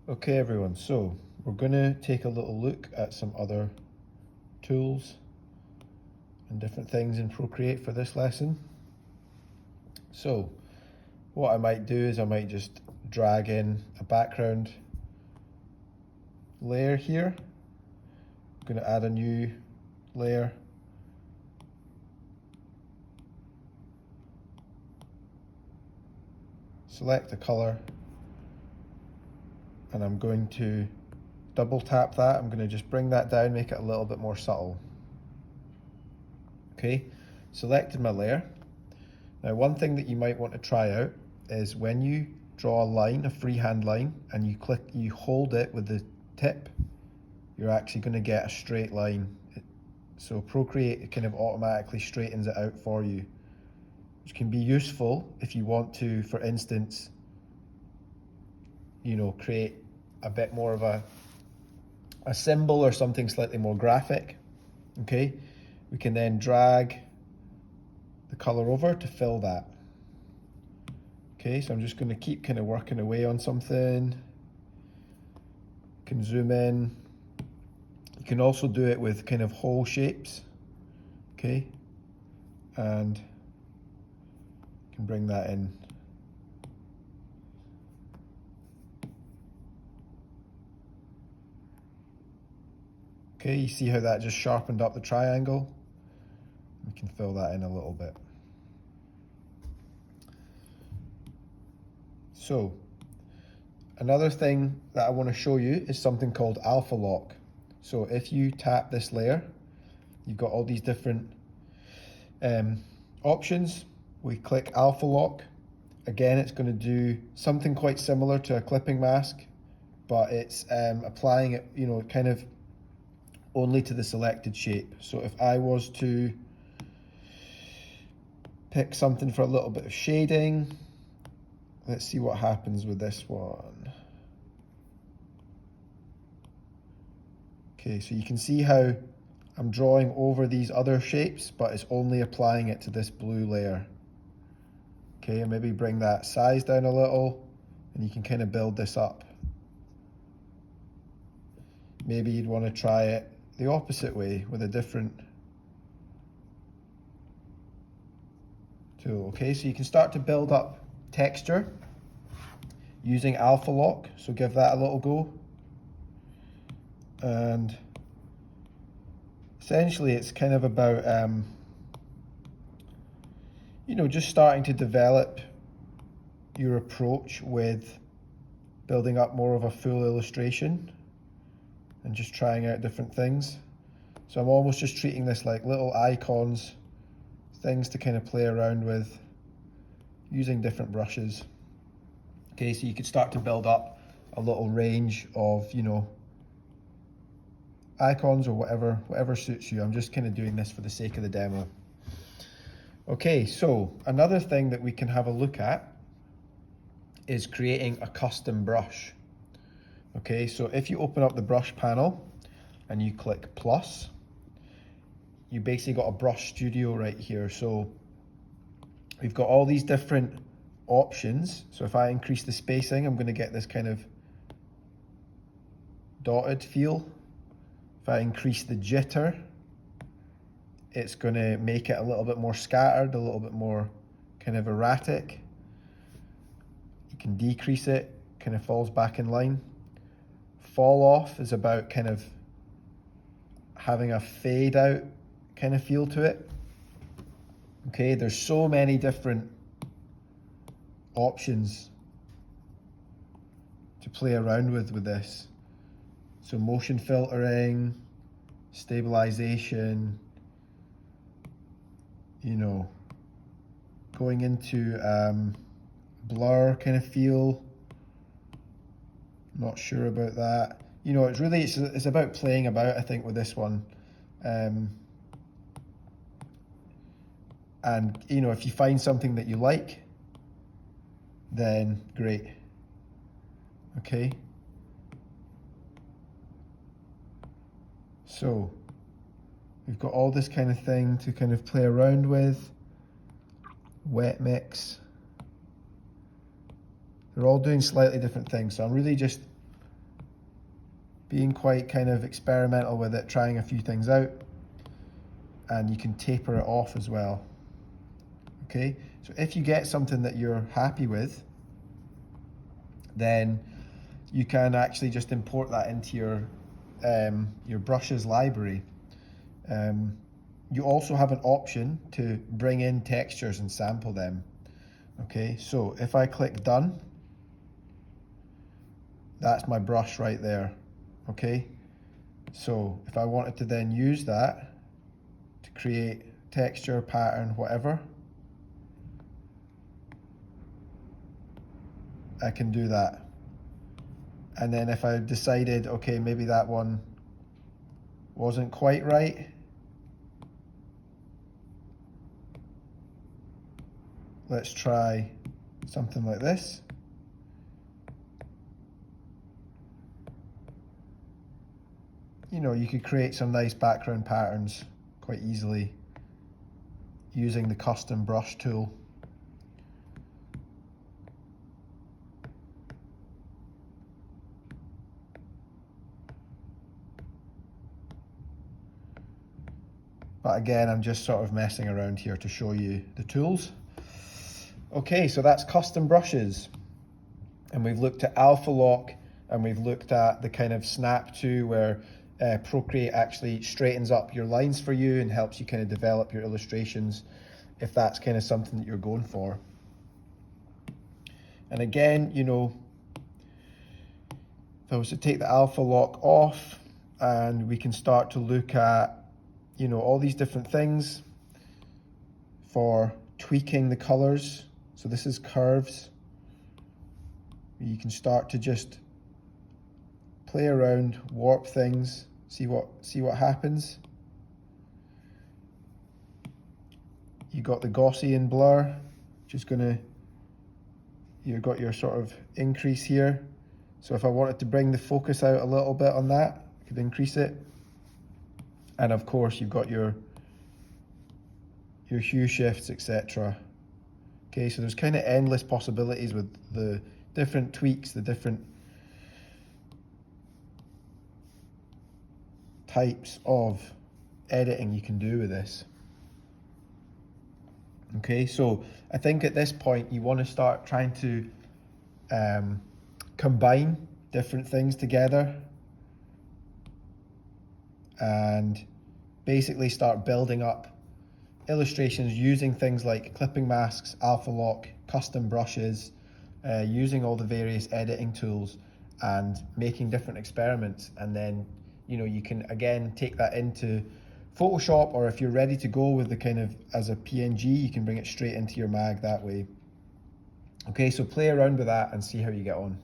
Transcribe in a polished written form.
Okay everyone, so we're going to take a little look at some other tools and different things in Procreate for this lesson. So what I might do is I might just drag in a background layer here. I'm going to add a new layer. Select the color and I'm going to double tap that. I'm going to just bring that down, make it a little bit more subtle. Okay, selected my layer. Now one thing that you might want to try out is when you draw a line, a freehand line, and you hold it with the tip, you're actually going to get a straight line. So Procreate kind of automatically straightens it out for you, which can be useful if you want to, for instance, create a bit more of a symbol or something slightly more graphic. Okay, we can then drag the color over to fill that. Okay, so I'm just going to keep kind of working away on something. You can zoom in. You can also do it with kind of whole shapes. Okay, and you can bring that in. Okay, you see how that just sharpened up the triangle? We can fill that in a little bit. So, another thing that I want to show you is something called alpha lock. So if you tap this layer, you've got all these different options. We click alpha lock. Again, it's going to do something quite similar to a clipping mask, but it's applying it, kind of only to the selected shape. So if I was to pick something for a little bit of shading, let's see what happens with this one. Okay, so you can see how I'm drawing over these other shapes, but it's only applying it to this blue layer. Okay, and maybe bring that size down a little, and you can kind of build this up. Maybe you'd want to try it the opposite way with a different tool. Okay, so you can start to build up texture using alpha lock, so give that a little go. And essentially it's kind of about just starting to develop your approach with building up more of a full illustration and just trying out different things. So I'm almost just treating this like little icons, things to kind of play around with using different brushes. Okay, so you could start to build up a little range of, icons or whatever suits you. I'm just kind of doing this for the sake of the demo. Okay, so another thing that we can have a look at is creating a custom brush. Okay, so if you open up the brush panel and you click plus, you basically got a brush studio right here. So we've got all these different options. So if I increase the spacing, I'm going to get this kind of dotted feel. If I increase the jitter, it's going to make it a little bit more scattered, a little bit more kind of erratic. You can decrease it, kind of falls back in line. Fall off is about kind of having a fade out kind of feel to it. Okay, there's so many different options to play around with this. So motion filtering, stabilization, going into blur kind of feel. Not sure about that. It's about playing about, I think, with this one. And if you find something that you like, then great. Okay. So we've got all this kind of thing to kind of play around with. Wet mix. They're all doing slightly different things. So I'm really just being quite kind of experimental with it, trying a few things out, and you can taper it off as well. Okay, so if you get something that you're happy with, then you can actually just import that into your brushes library. You also have an option to bring in textures and sample them. Okay, so if I click done, that's my brush right there. Okay, so if I wanted to then use that to create texture, pattern, whatever, I can do that. And then if I decided, okay, maybe that one wasn't quite right, let's try something like this. You know, you could create some nice background patterns quite easily using the custom brush tool. But again, I'm just sort of messing around here to show you the tools. Okay, so that's custom brushes. And we've looked at alpha lock, and we've looked at the kind of snap to where Procreate actually straightens up your lines for you and helps you kind of develop your illustrations if that's kind of something that you're going for. And again, you know, if I was to take the alpha lock off, and we can start to look at, you know, all these different things for tweaking the colors. So this is curves. You can start to just play around, warp things, see what happens. You got the Gaussian blur, which is gonna, you've got your sort of increase here. So if I wanted to bring the focus out a little bit on that, I could increase it. And of course, you've got your hue shifts, etc. Okay, so there's kind of endless possibilities with the different tweaks, the different types of editing you can do with this. Okay, so I think at this point you want to start trying to combine different things together and basically start building up illustrations using things like clipping masks, alpha lock, custom brushes, using all the various editing tools and making different experiments. And then, you know, you can again take that into Photoshop, or if you're ready to go with the kind of as a PNG, you can bring it straight into your mag that way. Okay, so play around with that and see how you get on.